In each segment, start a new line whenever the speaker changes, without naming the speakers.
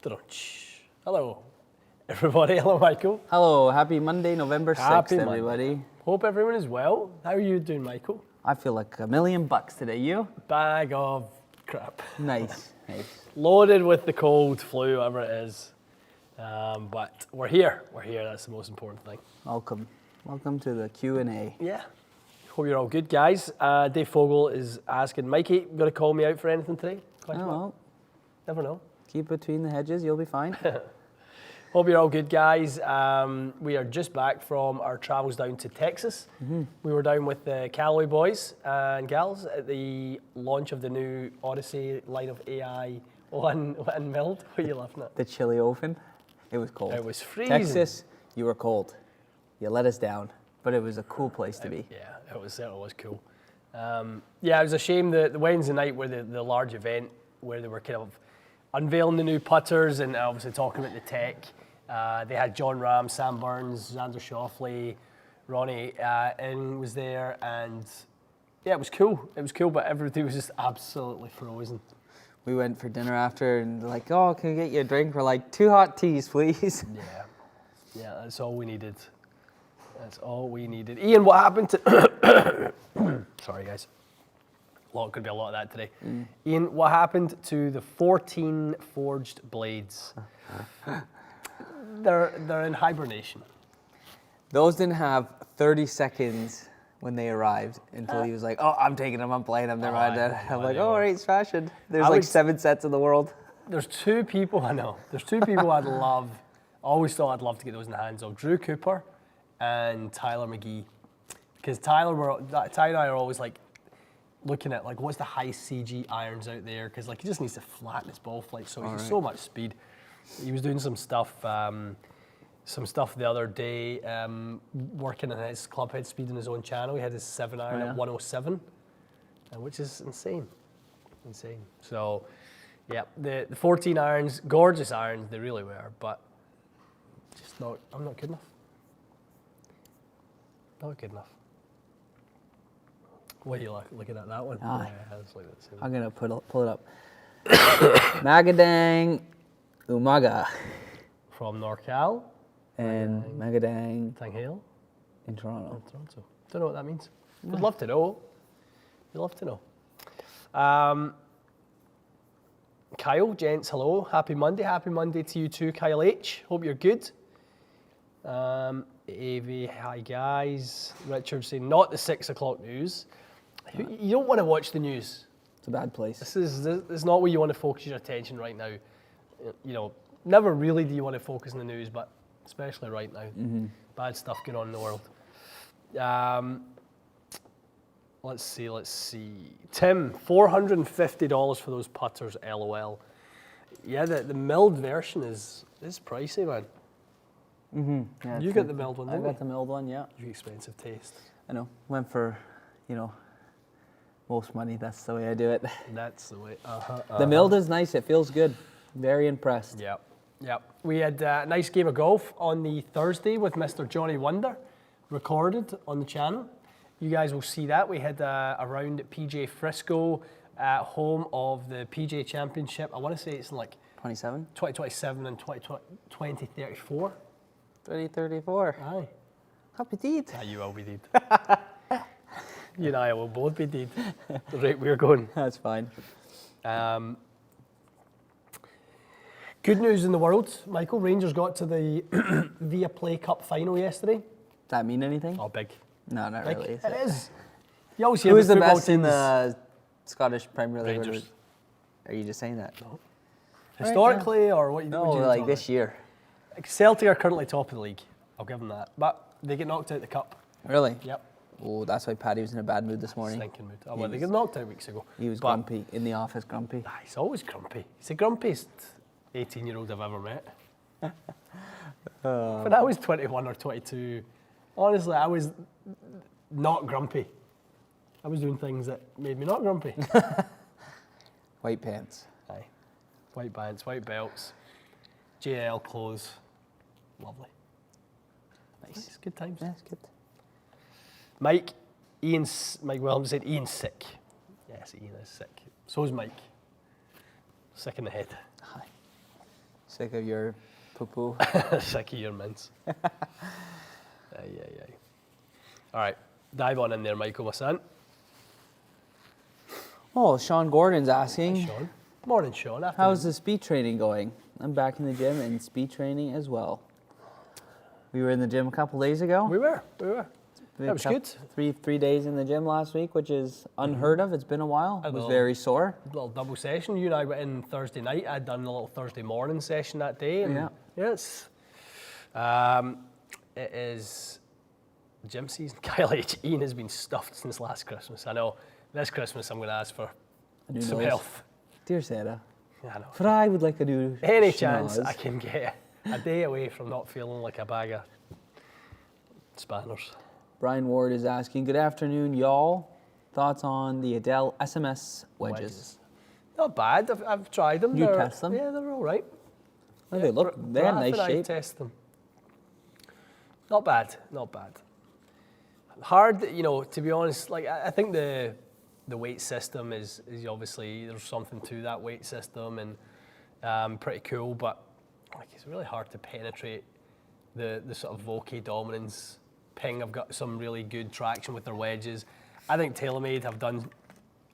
Hello, everybody. Hello, Michael.
Hello, happy Monday, November 6th,
Happy
everybody.
Monday. Hope everyone is well. How are you doing, Michael?
I feel like $1,000,000 today. You?
Bag of crap.
Nice.
Loaded with the cold, flu, whatever it is. But we're here. We're here. That's the most important thing.
Welcome to the Q&A.
Yeah. Hope you're all good, guys. Dave Fogel is asking, Mikey, going to call me out for anything today?
Oh,
Never know.
keep between the hedges, you'll be fine.
Hope you're all good, guys. We are just back from our travels down to Texas. Mm-hmm. We were down with the Callaway boys and gals at the launch of the new Odyssey line of AI milled. What are you laughing at?
The chili oven. It was cold.
It was freezing.
Texas, you were cold. You let us down, but it was a cool place to be.
Yeah, it was cool. It was a shame that the Wednesday night were the large event where they were kind of unveiling the new putters and obviously talking about the tech. They had John Ram, Sam Burns, Xander Schauffele, Ronnie and was there, and yeah, it was cool. It was cool, but everything was just absolutely frozen.
We went for dinner after and they're like, oh, can we get you a drink? We're like, 2 hot teas, please.
Yeah, that's all we needed. Ian, what happened to... Sorry, guys. Could be a lot of that today. Ian, what happened to the 14 forged blades? They're in hibernation.
Those didn't have 30 seconds when they arrived until he was like, oh, I'm taking them, I'm playing them, they're mine. I'm like, oh, all right, it's fashion. There's 7 sets in the world.
There's 2 people, I know. There's 2 people always thought I'd love to get those in the hands of. Drew Cooper and Tyler McGee. Because Ty and I are always like, looking at like what's the high CG irons out there, because like he just needs to flatten his ball flight, so he's so much speed. He was doing some stuff the other day, working on his club head speed on his own channel. He had his 7 iron at 107, which is insane. So yeah, the 14 irons, gorgeous irons, they really were, but I'm not good enough. Not good enough. What are you looking at that one?
Aye.
Yeah, let's look at that.
I'm going to pull it up. Magadang Umaga.
From NorCal.
And Magadang
Tanghale.
in Toronto.
Don't know what that means. Would love to know. We'd love to know. Kyle, gents, hello. Happy Monday. Happy Monday to you too, Kyle H. Hope you're good. Avi, hi guys. Richard saying, not the 6 o'clock news. You don't want to watch the news.
It's a bad place.
This is not where you want to focus your attention right now. You know, never really do you want to focus on the news, but especially right now. Mm-hmm. Bad stuff going on in the world. Let's see. Tim, $450 for those putters, LOL. Yeah, the milled version is pricey, man.
Mm-hmm. Yeah,
you got the milled one,
I
didn't you?
got the milled one, yeah.
You expensive taste.
I know. Went for, most money. That's the way I do it.
That's the way.
The milled is nice. It feels good. Very impressed.
Yep. We had a nice game of golf on the Thursday with Mr. Johnny Wonder, recorded on the channel. You guys will see that. We had a round at PJ Frisco, home of the PJ Championship. I want to say it's in like 2027 and 2034.
2034.
Aye.
Happy deed.
Aye, you will be deed. You and I will both be deed. The rate we're going.
That's fine.
Good news in the world, Michael. Rangers got to the Via Play Cup final yesterday.
Does that mean anything?
Oh, big.
No, not
Big.
really.
It is. You always hear
Who's the
football
best in
teams-
the Scottish Premier League?
Rangers.
Are you just saying that?
No. Historically, or what?
No,
what do you
like
talk
this year.
about? Celtic are currently top of the league. I'll give them that. But they get knocked out the cup.
Really?
Yep.
Oh, that's why Paddy was in a bad mood this morning.
Stinking mood. Oh, well, they got knocked out weeks ago.
He was grumpy, in the office grumpy.
He's always grumpy. He's the grumpiest 18-year-old I've ever met. When I was 21 or 22, honestly, I was not grumpy. I was doing things that made me not grumpy.
White pants.
Aye. White pants, white belts, JL clothes. Lovely. Nice. Good times.
Yeah, it's good.
Mike Williams said Ian's sick. Yes, Ian is sick. So is Mike. Sick in the head.
Hi. Sick of your poo-poo.
Sick of your mints. Aye. All right, dive on in there, Michael, my son.
Oh, Sean Gordon's asking,
Hi, Sean. Morning, Sean.
how's the speed training going? I'm back in the gym and speed training as well. We were in the gym a couple days ago.
We were. That was good.
3 days in the gym last week, which is unheard of. It's been a while. I was very sore.
Little double session. You and I went in Thursday night. I'd done a little Thursday morning session that day. And yes. It is gym season. Kyle H. Ian has been stuffed since last Christmas. I know. This Christmas I'm going to ask for some health.
Dear Sarah.
I know.
But I would like a new
Any chance I can get a day away from not feeling like a bag of spanners.
Brian Ward is asking, good afternoon, y'all. Thoughts on the Adele SMS wedges?
Not bad. I've tried them.
You test them?
Yeah, they're all right.
Well, they look, they have nice shape.
I test them. Not bad. Hard, to be honest. Like I think the weight system is obviously there's something to that weight system and pretty cool, but like it's really hard to penetrate the sort of Volkey dominance. Ping have got some really good traction with their wedges. I think TaylorMade have done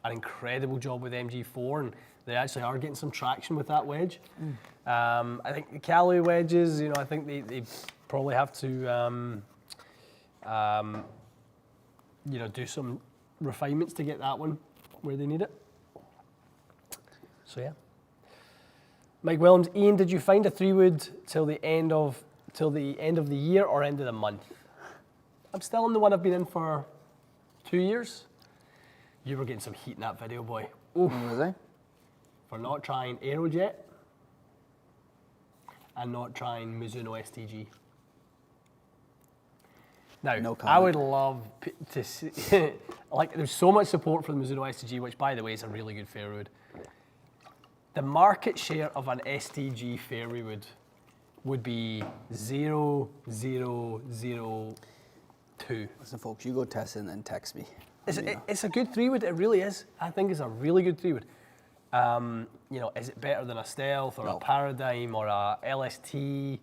an incredible job with MG4, and they actually are getting some traction with that wedge. I think the Callaway wedges, I think they probably have to do some refinements to get that one where they need it. So yeah. Mike Williams, Ian, did you find a 3-wood till the end of the year or end of the month? I'm still in the one I've been in for 2 years. You were getting some heat in that video, boy.
Was I?
For not trying Aerojet and not trying Mizuno STG. Now,
no
I would love to see, there's so much support for the Mizuno STG, which, by the way, is a really good fairway wood. The market share of an STG fairway would be 0.002.
Listen, folks, you go test it and then text me.
It's a good 3-wood. It really is. I think it's a really good 3-wood. Is it better than a Stealth or a Paradigm or a LST?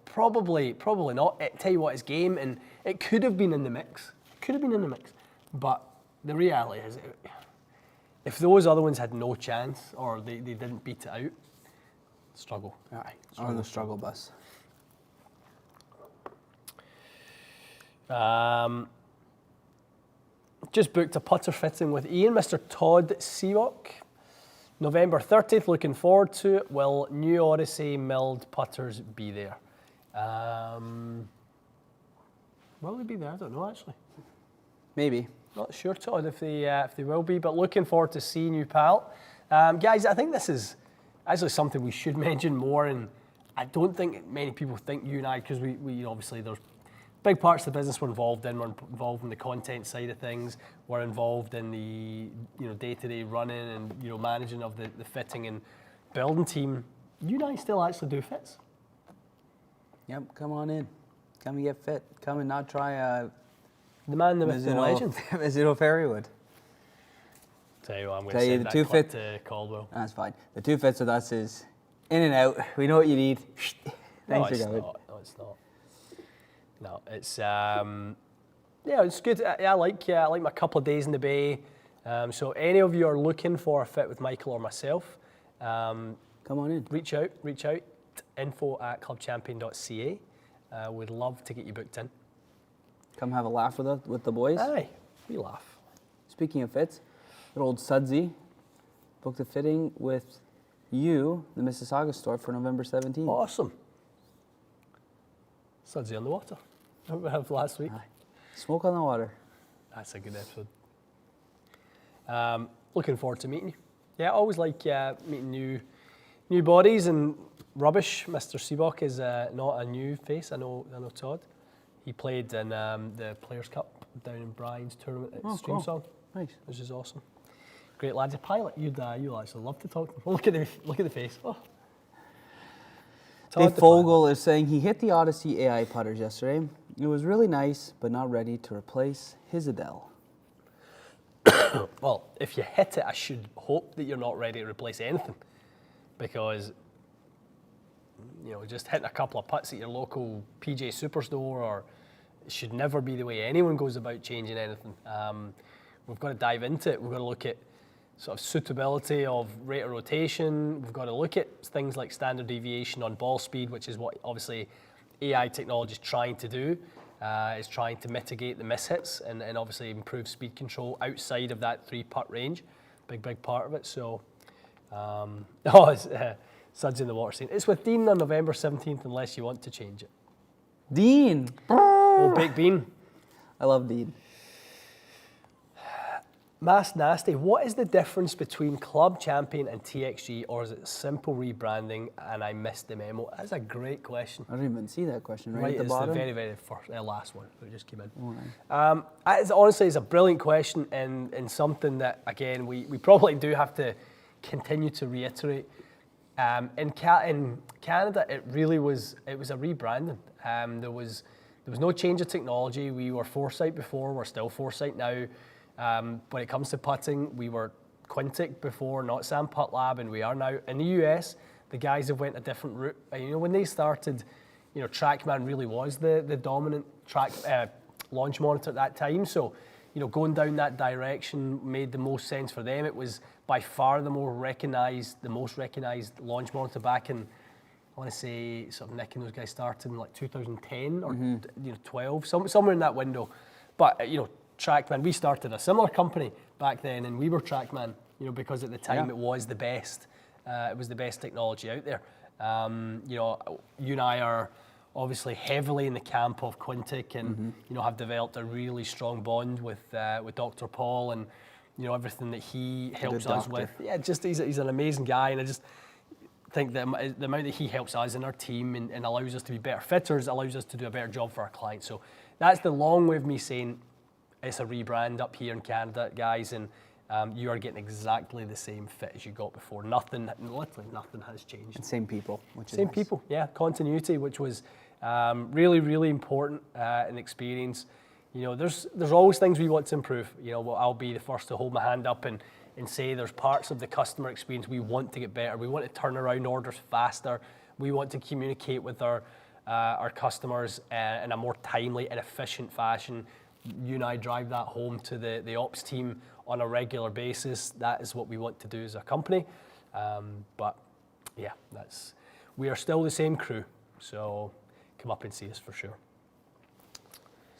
Probably not. Tell you what, it's game, and it could have been in the mix. But the reality is, if those other ones had no chance or they didn't beat it out, struggle.
Aye, on the struggle bus.
Just booked a putter fitting with Ian, Mr. Todd Seawalk. November 30th, looking forward to it. Will new Odyssey milled putters be there? Will they be there? I don't know, actually.
Maybe.
Not sure, Todd, if they will be, but looking forward to seeing you, pal. Guys, I think this is actually something we should mention more, and I don't think many people think you and I, because we obviously there's big parts of the business we're involved in. We're involved in the content side of things. We're involved in the day-to-day running and managing of the fitting and building team. You and I still actually do fits.
Yep, come on in. Come and get fit. Come and not try
the man, the myth, the legend.
Mizuno Fairwaywood.
Tell you what, I'm going to send that clip to Caldwell.
That's fine. The 2 fits with us is in and out. We know what you need. Thanks for coming.
No, it's not. No, it's it's good. I like my couple of days in the bay. So any of you are looking for a fit with Michael or myself,
come on in.
Reach out. info@clubchampion.ca. We'd love to get you booked in.
Come have a laugh with the boys.
Aye, we laugh.
Speaking of fits, good old Sudsy booked a fitting with you, the Mississauga store, for November 17th.
Awesome. Sudsy on the water. What we have last week.
Aye. Smoke on the water.
That's a good episode. Looking forward to meeting you. Yeah, I always like meeting new bodies and rubbish. Mr. Seabach is not a new face. I know Todd. He played in the Players' Cup down in Brian's tournament at Streamsong.
Cool. Nice.
Which is awesome. Great lads. A pilot. You'll actually love to talk to him. Look at the face. Oh.
Dave Fogel is saying he hit the Odyssey AI putters yesterday. It was really nice, but not ready to replace his Adele.
Well, if you hit it, I should hope that you're not ready to replace anything, because just hitting a couple of putts at your local PJ Superstore, or it should never be the way anyone goes about changing anything. We've got to dive into it. We've got to look at sort of suitability of rate of rotation. We've got to look at things like standard deviation on ball speed, which is what obviously AI technology is trying to do. Is trying to mitigate the mishits and obviously improve speed control outside of that 3-putt range. Big part of it. So, Suds in the water scene. It's with Dean on November 17th unless you want to change it.
Dean!
Oh, Big Bean.
I love Dean.
Mass Nasty, what is the difference between Club Champion and TXG, or is it simple rebranding and I missed the memo? That's a great question.
I didn't even see that question right at the
it's
bottom.
the very first, last one that just came in.
Right.
Honestly, it's a brilliant question and something that, again, we probably do have to continue to reiterate. In Canada, it was a rebranding. There was no change of technology. We were Foresight before, we're still Foresight now. When it comes to putting, we were Quintic before, not Sam Putt Lab, and we are now. In the US, the guys have went a different route. When they started, TrackMan really was the dominant track launch monitor at that time. So, going down that direction made the most sense for them. It was by far the most recognized launch monitor back in, I want to say, sort of Nick and those guys started in like 2010 or 12, somewhere in that window. But TrackMan, we started a similar company back then, and we were TrackMan, because at the time it was the best. It was the best technology out there. You and I are obviously heavily in the camp of Quintic, and have developed a really strong bond with Dr. Paul, and everything that he helps us with. Yeah, just he's an amazing guy, and I just think that the amount that he helps us and our team and allows us to be better fitters, allows us to do a better job for our clients. So that's the long way of me saying it's a rebrand up here in Canada, guys, and you are getting exactly the same fit as you got before. Literally nothing has changed.
And same people, which is
same
nice.
people, yeah. Continuity, which was really, really important in experience. There's always things we want to improve. I'll be the first to hold my hand up and say there's parts of the customer experience we want to get better. We want to turn around orders faster. We want to communicate with our customers in a more timely and efficient fashion. You and I drive that home to the ops team on a regular basis. That is what we want to do as a company. But yeah, we are still the same crew. So come up and see us for sure.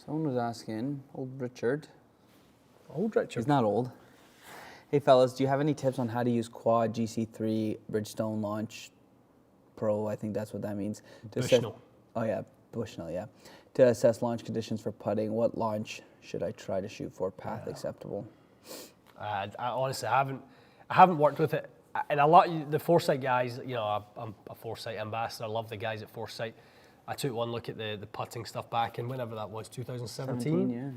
Someone was asking, old Richard.
Old Richard?
He's not old. Hey fellas, do you have any tips on how to use Quad GC3 Bridgestone Launch Pro? I think that's what that means.
Bushnell.
Oh yeah, Bushnell, yeah. To assess launch conditions for putting, what launch should I try to shoot for? Path acceptable.
I honestly haven't worked with it, and a lot of the Foresight guys. I'm a Foresight ambassador. I love the guys at Foresight. I took one look at the putting stuff back in whenever that was, 2017.
Yeah.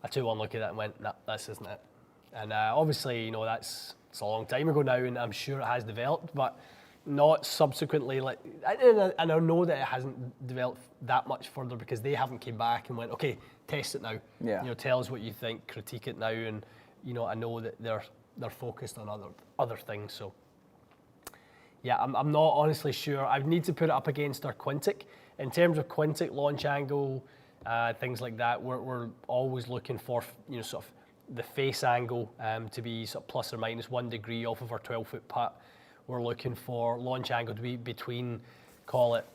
I took one look at that and went, nah, this isn't it. And obviously, it's a long time ago now, and I'm sure it has developed, but not subsequently. And I know that it hasn't developed that much further because they haven't came back and went, okay, test it now.
Yeah.
Tell us what you think, critique it now, and I know that they're focused on other things. So yeah, I'm not honestly sure. I need to put it up against our Quintic. In terms of Quintic launch angle, things like that, we're always looking for sort of the face angle to be sort of plus or minus 1 degree off of our 12-foot putt. We're looking for launch angle to be between, call it,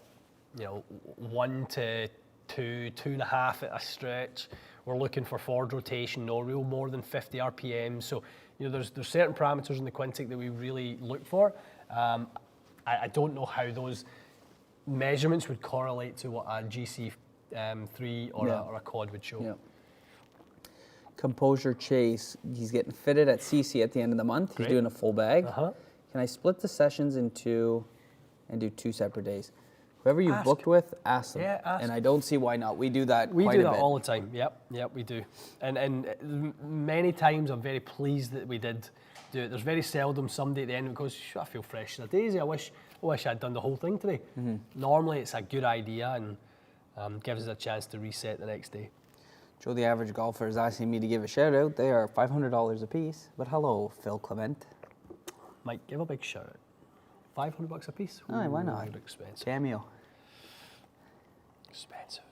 1 to 2.5 at a stretch. We're looking for forward rotation, no real more than 50 RPM. So, there's certain parameters in the Quintic that we really look for. I don't know how those measurements would correlate to what a GC3 or a quad would show.
Yeah. Composure Chase, he's getting fitted at CC at the end of the month.
Great.
He's doing a full bag.
Uh-huh.
Can I split the sessions in two and do 2 separate days? Whoever you've booked with, ask them.
Yeah, ask.
And I don't see why not. We do that
We
quite
do
a
that
bit.
all the time. Yep, we do. And many times I'm very pleased that we did do it. There's very seldom somebody at the end who goes, I feel fresh as a daisy. I wish I'd done the whole thing today. Mm-hmm. Normally it's a good idea and gives us a chance to reset the next day.
Joe, the average golfer, is asking me to give a shout out. They are $500 a piece. But hello, Phil Clement.
Mike, give a big shout out. $500 a piece.
Aye, why not?
Ooh, expensive.
Cameo.
Expensive.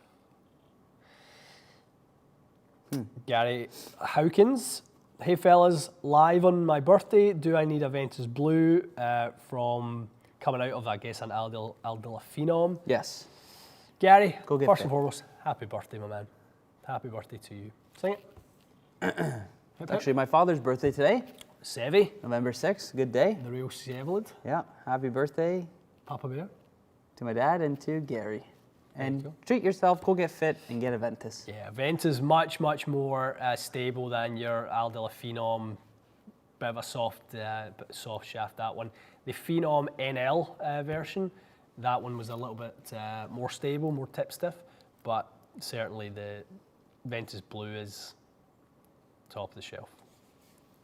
Gary Howkins. Hey fellas, live on my birthday. Do I need a Ventus Blue from coming out of, I guess, an Aldila Phenom?
Yes.
Gary,
Go get
first
fit.
and foremost, happy birthday, my man. Happy birthday to you. Sing it.
It's actually my father's birthday today,
Sevy,
November 6th. Good day.
the real Sevlid,
Yeah. Happy birthday
Papa Bear.
to my dad and to Gary. And
you go.
treat yourself, go get fit, and get a Ventus.
Yeah, Ventus much more stable than your Aldila Phenom. Bit of a soft shaft, that one. The Phenom NL version, that one was a little bit more stable, more tip stiff, but certainly the Ventus Blue is top of the shelf.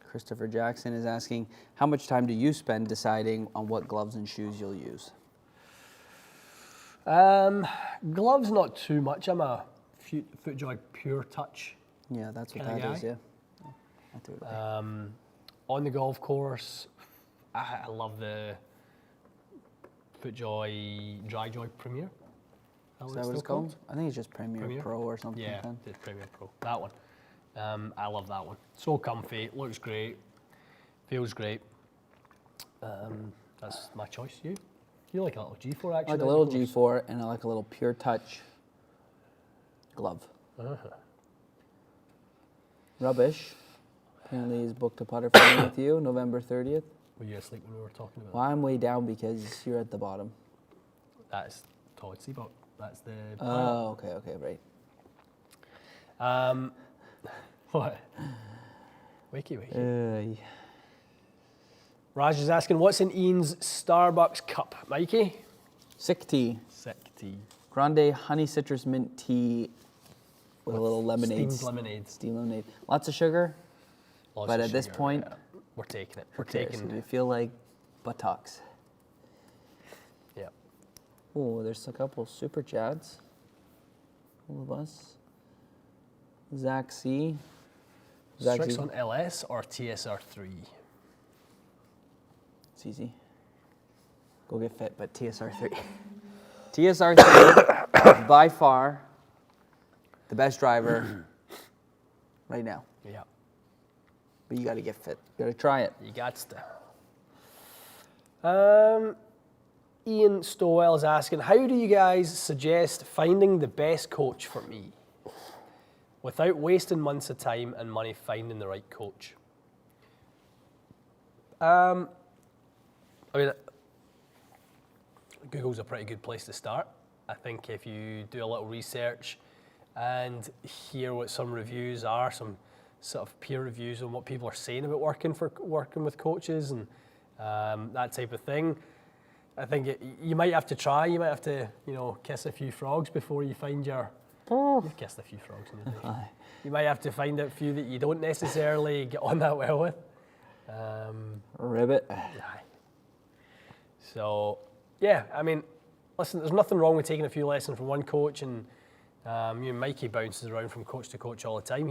Christopher Jackson is asking, how much time do you spend deciding on what gloves and shoes you'll use?
Gloves, not too much. I'm a FootJoy Pure Touch.
Yeah, that's what
Kinda
that is,
guy.
yeah. I do it.
On the golf course, I love the FootJoy DryJoy Premier.
Is that what it's called? I think it's just Premier Pro or something
Yeah,
like that.
it's Premier Pro. That one. I love that one. So comfy, looks great, feels great. That's my choice. You like a little G4 actually?
I like a little G4 and I like a little Pure Touch glove. Rubbish. Apparently he's booked a putter for me with you, November 30th.
Were you asleep when we were talking about
Well, I'm way down because you're at the bottom.
that? That's Todd Seabot. That's the
Oh, okay, right.
What? Wakey.
Uh,
Raj is asking, what's in Ian's Starbucks cup? Mikey?
Sick tea.
Sick tea.
Grande honey citrus mint tea with a little lemonade.
Steamed lemonade.
Steamed lemonade. Lots of sugar,
Lots
but
of
at this
sugar,
point,
yeah. We're taking it.
who
We're
cares?
taking
You
it.
feel like buttocks.
Yeah.
Oh, there's a couple super chats. All of us. Zach C. Zach
Strix
C.
on LS or TSR3?
It's easy. Go get fit, but TSR3. TSR3 is by far the best driver right now.
Yeah.
But you got to get fit. You got to try it.
You got to. Ian Stowell is asking, how do you guys suggest finding the best coach for me without wasting months of time and money finding the right coach? I mean, Google's a pretty good place to start. I think if you do a little research and hear what some reviews are, some sort of peer reviews on what people are saying about working with coaches and that type of thing, I think you might have to try. You might have to, kiss a few frogs before you find your. You've kissed a few frogs in your day. You might have to find a few that you don't necessarily get on that well with.
Ribbit.
Aye. So, yeah, I mean, listen, there's nothing wrong with taking a few lessons from one coach, and Mikey bounces around from coach to coach all the time.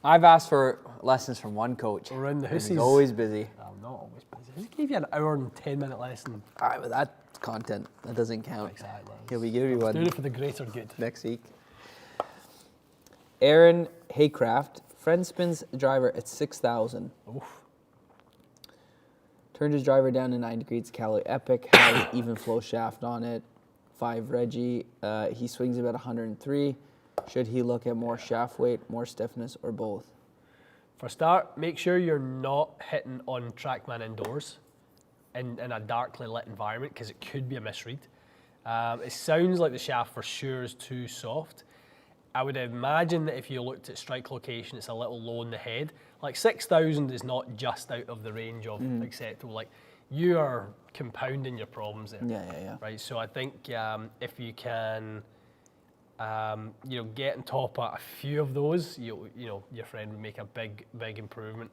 I've asked for lessons from one coach.
Around the
and he's
hussies.
always busy.
I'm not always busy. He gave you an hour and 10-minute lesson.
All right, but that's content. That doesn't count.
Exactly.
He'll be giving you
Doing
one
it for the greater good.
next week. Aaron Haycraft, friend spins driver at 6,000.
Oof.
Turned his driver down to 9 degrees. Cali Epic has even flow shaft on it. 5 Reggie. He swings about 103. Should he look at more shaft weight, more stiffness, or both?
For a start, make sure you're not hitting on TrackMan indoors in a darkly lit environment because it could be a misread. It sounds like the shaft for sure is too soft. I would imagine that if you looked at strike location, it's a little low in the head. Like 6,000 is not just out of the range of acceptable. Like you are compounding your problems there.
Yeah.
Right. So I think if you can, get on top of a few of those, your friend would make a big improvement.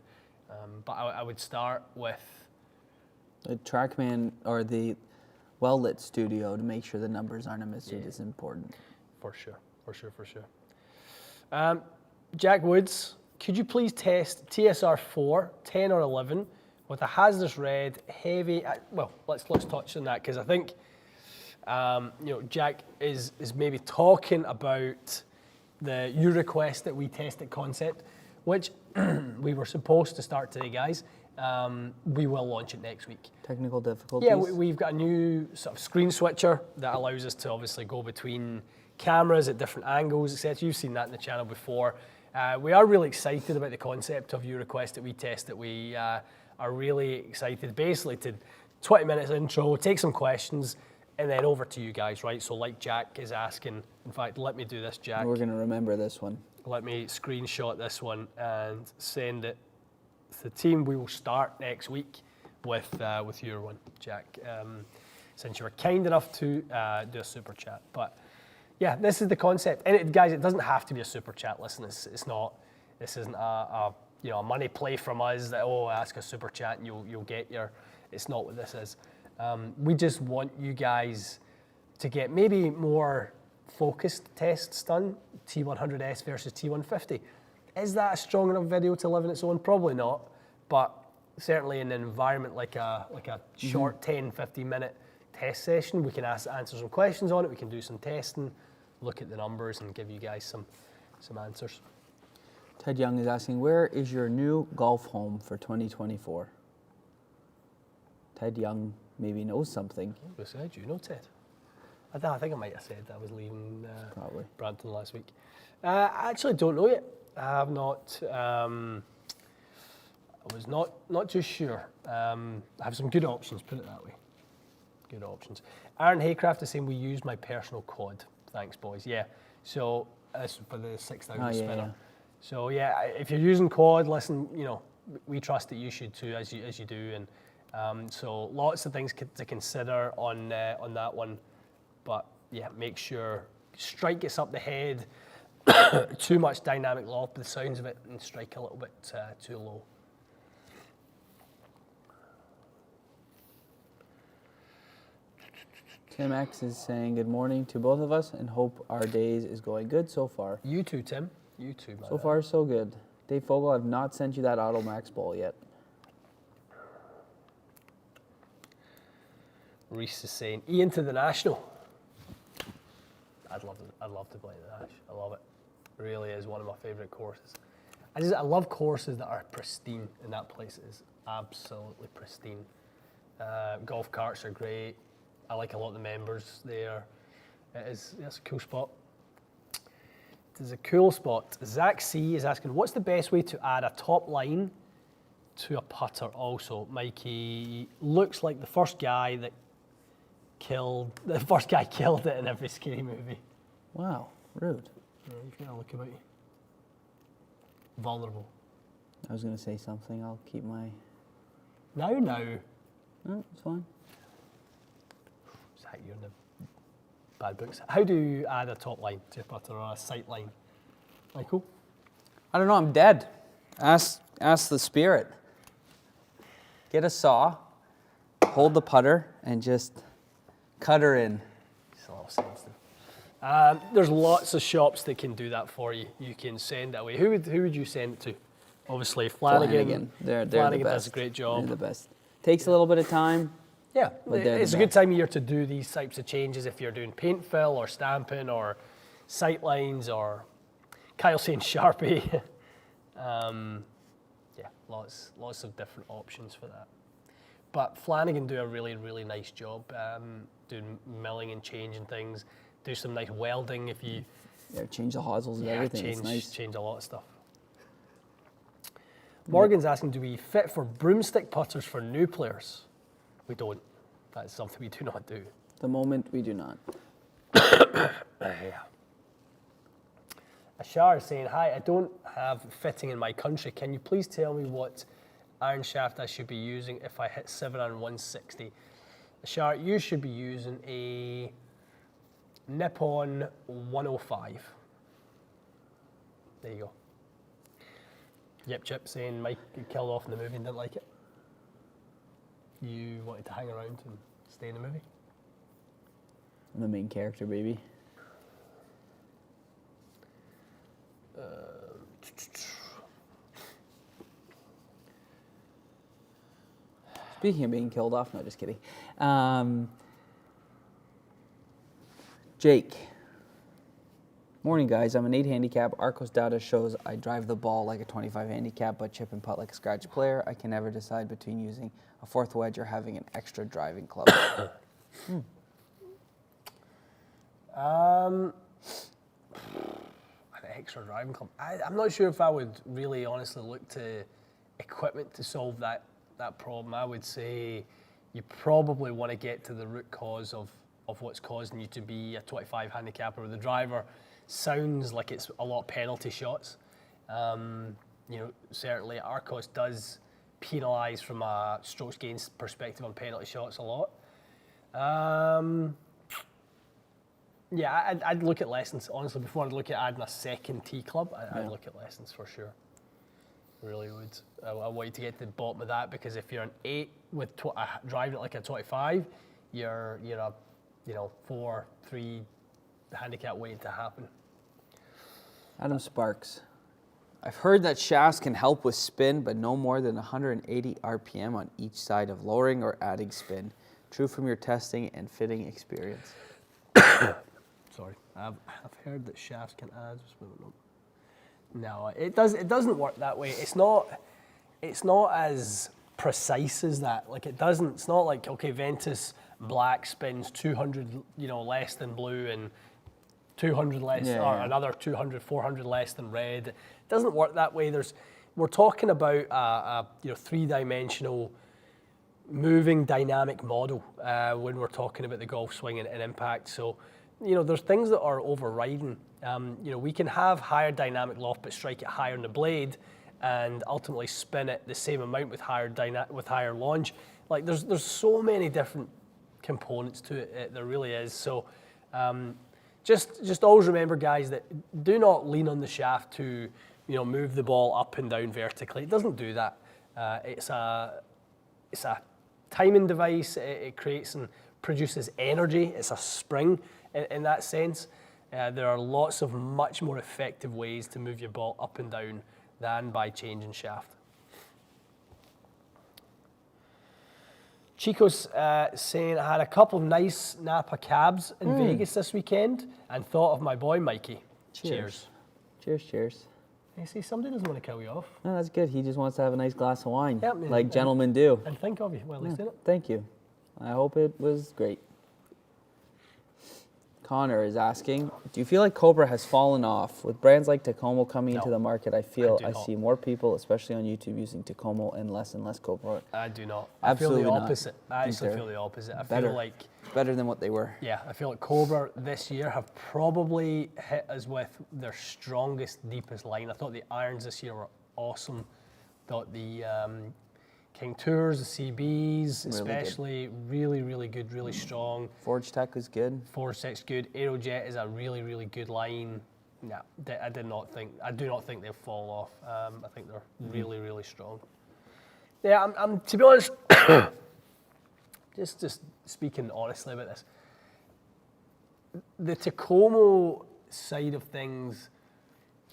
But I would start with
The TrackMan or the well-lit studio to make sure the numbers aren't a misread is important.
For sure. Jack Woods, could you please test TSR 4, 10 or 11 with a hazardous red, heavy. Well, let's touch on that because I think Jack is maybe talking about the URequest that we tested concept, which we were supposed to start today, guys. We will launch it next week.
Technical difficulties?
Yeah, we've got a new sort of screen switcher that allows us to obviously go between cameras at different angles, etc. You've seen that in the channel before. We are really excited about the concept of URequest that we tested. We are really excited basically to 20 minutes intro, take some questions, and then over to you guys, right? So like Jack is asking, in fact, let me do this, Jack.
We're going to remember this one.
Let me screenshot this one and send it to the team. We will start next week with your one, Jack, since you were kind enough to do a super chat. But yeah, this is the concept. And guys, it doesn't have to be a super chat. Listen, it's not. This isn't a money play from us that ask a super chat and you'll get your. It's not what this is. We just want you guys to get maybe more focused tests done. T100S versus T150. Is that a strong enough video to live in its own? Probably not, but certainly in an environment like a short 10, 15 minute test session, we can answer some questions on it, we can do some testing, look at the numbers and give you guys some answers.
Ted Young is asking, where is your new golf home for 2024? Ted Young maybe knows something.
Who said you know Ted? I think I might have said that I was leaving
Probably.
Brampton last week. I actually don't know yet. I have not. I was not too sure. I have some good options, put it that way. Good options. Aaron Haycraft is saying we use my personal cod. Thanks, boys. Yeah. So that's for the 6,000 spinner.
Yeah.
So yeah, if you're using quad, listen, we trust that you should too, as you do, and so lots of things to consider on that one. But yeah, make sure strike gets up the head. Too much dynamic loft by the sounds of it, and strike a little bit too low.
Tim X is saying good morning to both of us and hope our days is going good so far.
You too, Tim. You too, man.
So far, so good. Dave Fogel, I've not sent you that Auto Max ball yet.
Reese is saying Ian to the National. I'd love to play the Nash. I love it. Really is one of my favourite courses. I love courses that are pristine, and that place is absolutely pristine. Golf carts are great. I like a lot of the members there. That's a cool spot. It is a cool spot. Zach C is asking, what's the best way to add a top line to a putter also? Mikey looks like the first guy killed it in every scary movie.
Wow, rude.
Yeah, you've got to look about you. Vulnerable.
I was going to say something. I'll keep my...
No.
No, it's fine.
Zach, you're in the bad books. How do you add a top line to a putter or a sight line? Michael?
I don't know, I'm dead. Ask the spirit. Get a saw, hold the putter, and just cut her in.
It's a little sensitive. There's lots of shops that can do that for you. You can send it away. Who would you send it to? Obviously, Flanagan.
They're
Flanagan
the best.
does a great job.
They're the best. Takes a little bit of time.
Yeah,
But they're
it's
the
a good
best.
time of year to do these types of changes if you're doing paint fill or stamping or sight lines or Kyle saying Sharpie. Yeah, lots of different options for that. But Flanagan do a really, really nice job doing milling and changing things. Do some nice welding if you...
Yeah, change the hosels and everything. It's nice.
Change a lot of stuff. Morgan's asking, do we fit for broomstick putters for new players? We don't. That's something we do not do.
The moment we do not.
Yeah. Ashar is saying, hi, I don't have fitting in my country. Can you please tell me what iron shaft I should be using if I hit 7 on 160? Ashar, you should be using a Nippon 105. There you go. Yep, Chip saying Mike got killed off in the movie and didn't like it. You wanted to hang around and stay in the movie?
I'm the main character, baby. Speaking of being killed off, no, just kidding. Jake. Morning, guys. I'm an 8 handicap. Arcos data shows I drive the ball like a 25 handicap, but chip and putt like a scratch player. I can never decide between using a fourth wedge or having an extra driving club.
An extra driving club. I'm not sure if I would really honestly look to equipment to solve that problem. I would say you probably want to get to the root cause of what's causing you to be a 25 handicapper. The driver sounds like it's a lot of penalty shots. Certainly Arcos does penalise from a strokes gains perspective on penalty shots a lot. I'd look at lessons. Honestly, before I'd look at adding a second tee club, I'd look at lessons for sure. Really would. I want you to get to the bottom of that, because if you're an 8 with driving it like a 25, you're a 4-3 handicap waiting to happen.
Adam Sparks. I've heard that shafts can help with spin, but no more than 180 RPM on each side of lowering or adding spin. True from your testing and fitting experience?
Sorry, I've heard that shafts can add. No, it doesn't work that way. It's not as precise as that. Like it's not like, okay, Ventus black spins 200, less than blue, and 200 less, or another 200, 400 less than red. It doesn't work that way. We're talking about a 3-dimensional moving dynamic model when we're talking about the golf swing and impact. So, there's things that are overriding. We can have higher dynamic loft but strike it higher in the blade, and ultimately spin it the same amount with higher launch. Like there's so many different components to it. There really is. So. Just always remember, guys, that do not lean on the shaft to, move the ball up and down vertically. It doesn't do that. It's a timing device. It creates and produces energy. It's a spring in that sense. There are lots of much more effective ways to move your ball up and down than by changing shaft. Chico's saying, I had a couple of nice Napa cabs in Vegas this weekend and thought of my boy Mikey. Cheers.
Cheers.
You see, somebody doesn't want to kill you off.
No, that's good. He just wants to have a nice glass of wine,
Yep,
like gentlemen do.
And think of you while he's doing it.
Thank you. I hope it was great. Connor is asking, do you feel like Cobra has fallen off? With brands like Tacoma coming into the market, I see more people, especially on YouTube, using Tacoma and less Cobra.
I do not.
Absolutely
I feel the
not.
opposite. I actually feel the opposite. I
Better.
feel like...
Better than what they were.
Yeah, I feel like Cobra this year have probably hit us with their strongest, deepest line. I thought the irons this year were awesome. Thought the King Tours, the CBs, especially, really, really good, really strong.
Forge Tech was good.
Forge Tech's good. Aerojet is a really, really good line. No, I do not think they'll fall off. I think they're really, really strong. Yeah, I'm to be honest, just speaking honestly about this, the Tacoma side of things,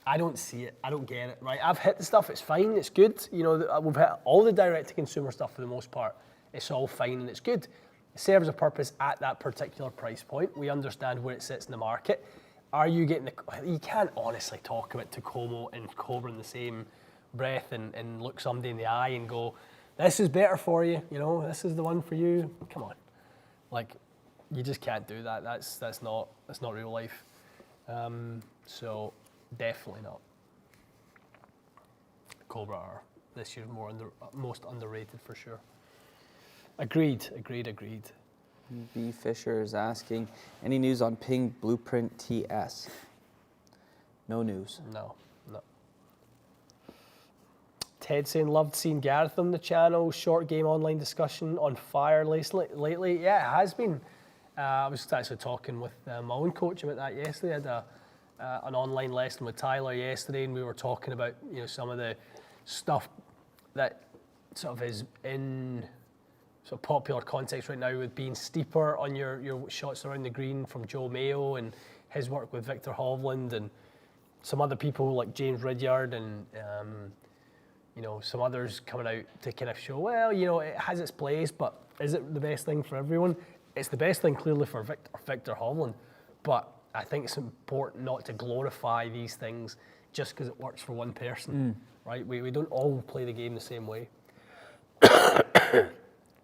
I don't see it. I don't get it, right? I've hit the stuff. It's fine. It's good. We've hit all the direct-to-consumer stuff for the most part. It's all fine and it's good. It serves a purpose at that particular price point. We understand where it sits in the market. Are you getting you can't honestly talk about Tacoma and Cobra in the same breath and look somebody in the eye and go, this is better for you. This is the one for you. Come on. Like, you just can't do that. That's not real life. So definitely not. Cobra are this year most underrated for sure. Agreed.
B. Fisher is asking, any news on Ping Blueprint TS? No news.
No. Ted saying, loved seeing Gareth on the channel. Short game online discussion on fire lately. Yeah, it has been. I was actually talking with my own coach about that yesterday. I had an online lesson with Tyler yesterday, and we were talking about some of the stuff that sort of is in sort of popular context right now, with being steeper on your shots around the green from Joe Mayo and his work with Victor Hovland and some other people like James Ridyard and some others coming out to kind of show, well, it has its place, but is it the best thing for everyone? It's the best thing clearly for Victor Hovland, but I think it's important not to glorify these things just because it works for one person, right? We don't all play the game the same way.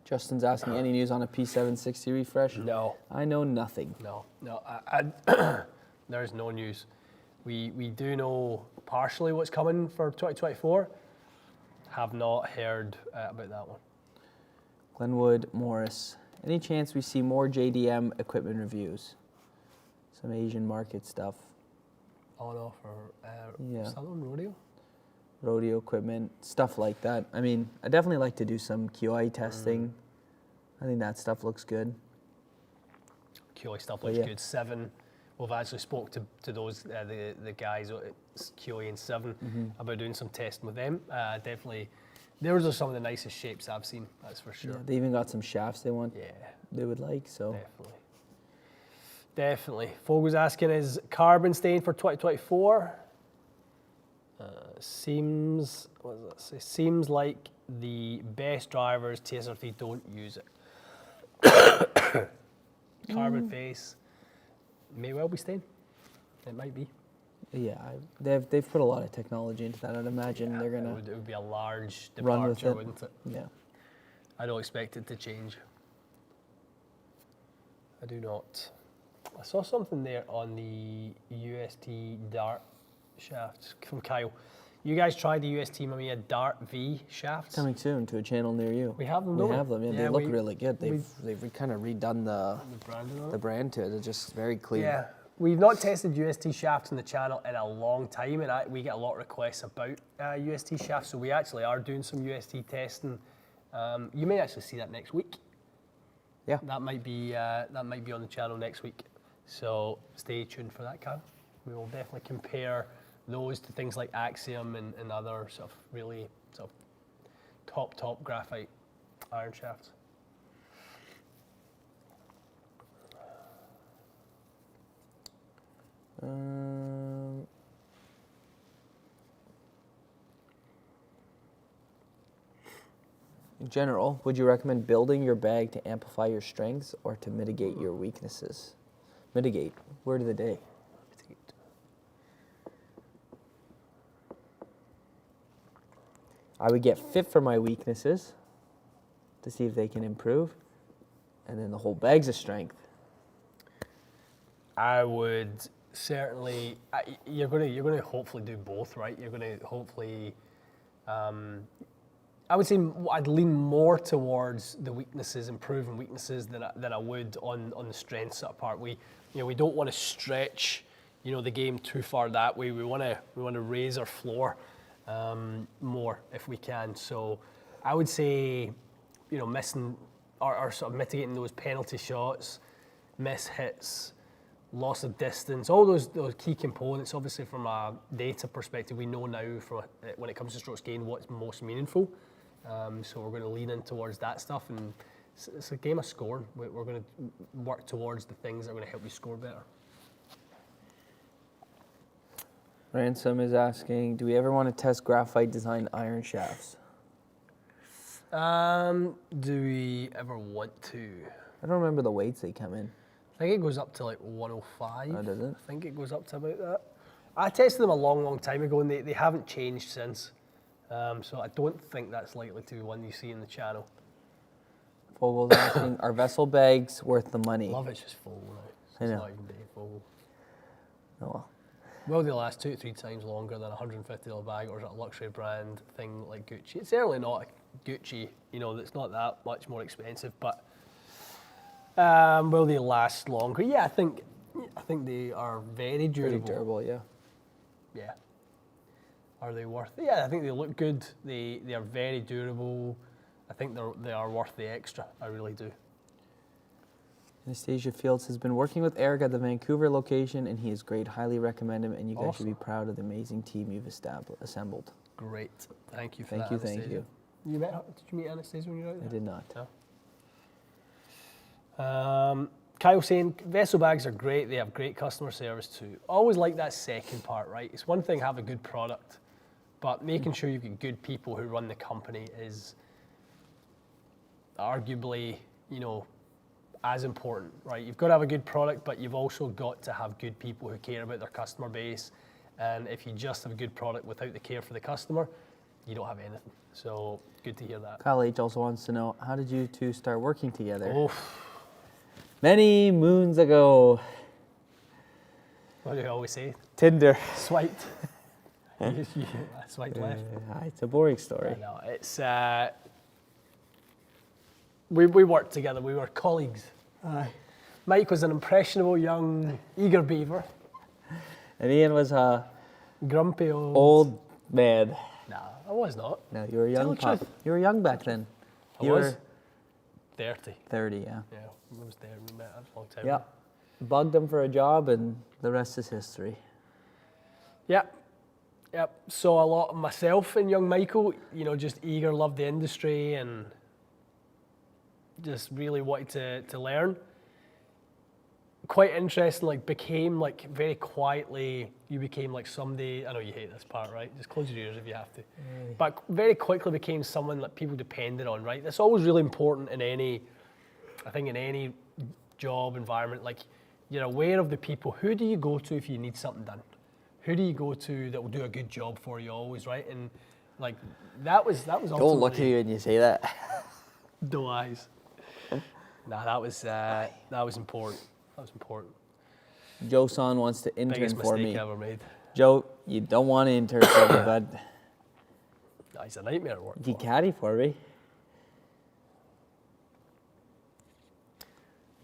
Justin's asking, any news on a P760 refresh?
No.
I know nothing.
No. There's no news. We do know partially what's coming for 2024. Have not heard about that one.
Glenwood Morris, any chance we see more JDM equipment reviews? Some Asian market stuff.
Oh no, for Southern Rodeo?
Rodeo equipment, stuff like that. I mean, I definitely like to do some QI testing. I think that stuff looks good.
QI stuff looks good. 7, we've actually spoke to those, the guys at QI and 7 about doing some testing with them. Definitely, those are some of the nicest shapes I've seen, that's for sure.
Yeah, they even got some shafts they would like, so.
Definitely. Fogel's asking, is carbon staying for 2024? Seems like the best drivers, TSR3, don't use it. Carbon face may well be staying. It might be.
Yeah, they've put a lot of technology into that. I'd imagine they're gonna.
It would be a large
run with
departure,
it.
wouldn't it?
Yeah.
I don't expect it to change. I do not. I saw something there on the UST Dart shaft from Kyle. You guys tried the UST Mamiya Dart V shaft?
Coming soon to a channel near you.
We have them,
We have them, yeah. They look really good. They've kind of redone the brand to it. They're just very clean.
Yeah. We've not tested UST shafts on the channel in a long time, and we get a lot of requests about UST shafts, so we actually are doing some UST testing. You may actually see that next week.
Yeah.
That might be on the channel next week. So stay tuned for that, Kyle. We will definitely compare those to things like Axiom and other sort of really sort of top graphite iron shafts.
In general, would you recommend building your bag to amplify your strengths or to mitigate your weaknesses? Mitigate. Word of the day. I would get fit for my weaknesses to see if they can improve, and then the whole bag's a strength.
I would certainly. You're going to hopefully do both, right? You're going to hopefully. I would say I'd lean more towards the weaknesses, improving weaknesses, than I would on the strengths part. We don't want to stretch, the game too far that way. We want to raise our floor more if we can. So I would say, missing or sort of mitigating those penalty shots, miss hits, loss of distance, all those key components. Obviously, from a data perspective, we know now when it comes to strokes gained what's most meaningful. So we're going to lean in towards that stuff, and it's a game of scoring. We're going to work towards the things that are going to help you score better.
Ransom is asking, do we ever want to test graphite design iron shafts?
Do we ever want to?
I don't remember the weights they come in.
I think it goes up to like 105.
Oh, does it?
I think it goes up to about that. I tested them a long time ago, and they haven't changed since. So I don't think that's likely to be one you see in the channel.
Fogel's asking, are vessel bags worth the money?
Love it's just full now.
I know.
It's not even big full.
Oh well.
Will they last 2 to 3 times longer than a $150 bag, or is it a luxury brand thing like Gucci? It's certainly not a Gucci, it's not that much more expensive, but will they last longer? Yeah, I think they are very durable.
Pretty durable, yeah.
Yeah. Are they worth it? Yeah, I think they look good. They are very durable. I think they are worth the extra. I really do.
Anastasia Fields has been working with Eric at the Vancouver location, and he is great. Highly recommend him, and you guys should be proud of the amazing team you've assembled.
Great. Thank you for that,
Thank you.
Anastasia. Did you meet Anastasia when you were out there?
I did not.
No? Kyle saying, vessel bags are great. They have great customer service too. Always like that second part, right? It's one thing to have a good product, but making sure you've got good people who run the company is arguably, as important, right? You've got to have a good product, but you've also got to have good people who care about their customer base. And if you just have a good product without the care for the customer, you don't have anything. So good to hear that.
Kyle H also wants to know, how did you two start working together?
Oh,
Many moons ago.
what do you always say?
Tinder.
Swiped. I swiped left.
It's a boring story.
I know. It's we worked together. We were colleagues. Mike was an impressionable young eager beaver.
And Ian was a
Grumpy
old man.
Nah, I was not.
No, you were a
Tell
young
the
pup.
truth.
You were young back then.
I
You
was
were
30.
30, yeah.
Yeah, I was there. We met a long time
Yeah.
ago.
Bugged him for a job, and the rest is history.
Yep. Saw a lot of myself in young Michael, just eager, loved the industry and just really wanted to learn. Quite interesting, became very quietly, you became somebody, I know you hate this part, right? Just close your ears if you have to. But very quickly became someone that people depended on, right? That's always really important in any job environment. You're aware of the people. Who do you go to if you need something done? Who do you go to that will do a good job for you always, right? And that was ultimately.
Don't look at you when you say that.
No eyes. Nah, that was important. That was important.
Joe Son wants to intern
Biggest
for
mistake
me.
ever made.
Joe, you don't want to intern for me, bud.
Nah, he's a nightmare to work
You
for.
caddy for me.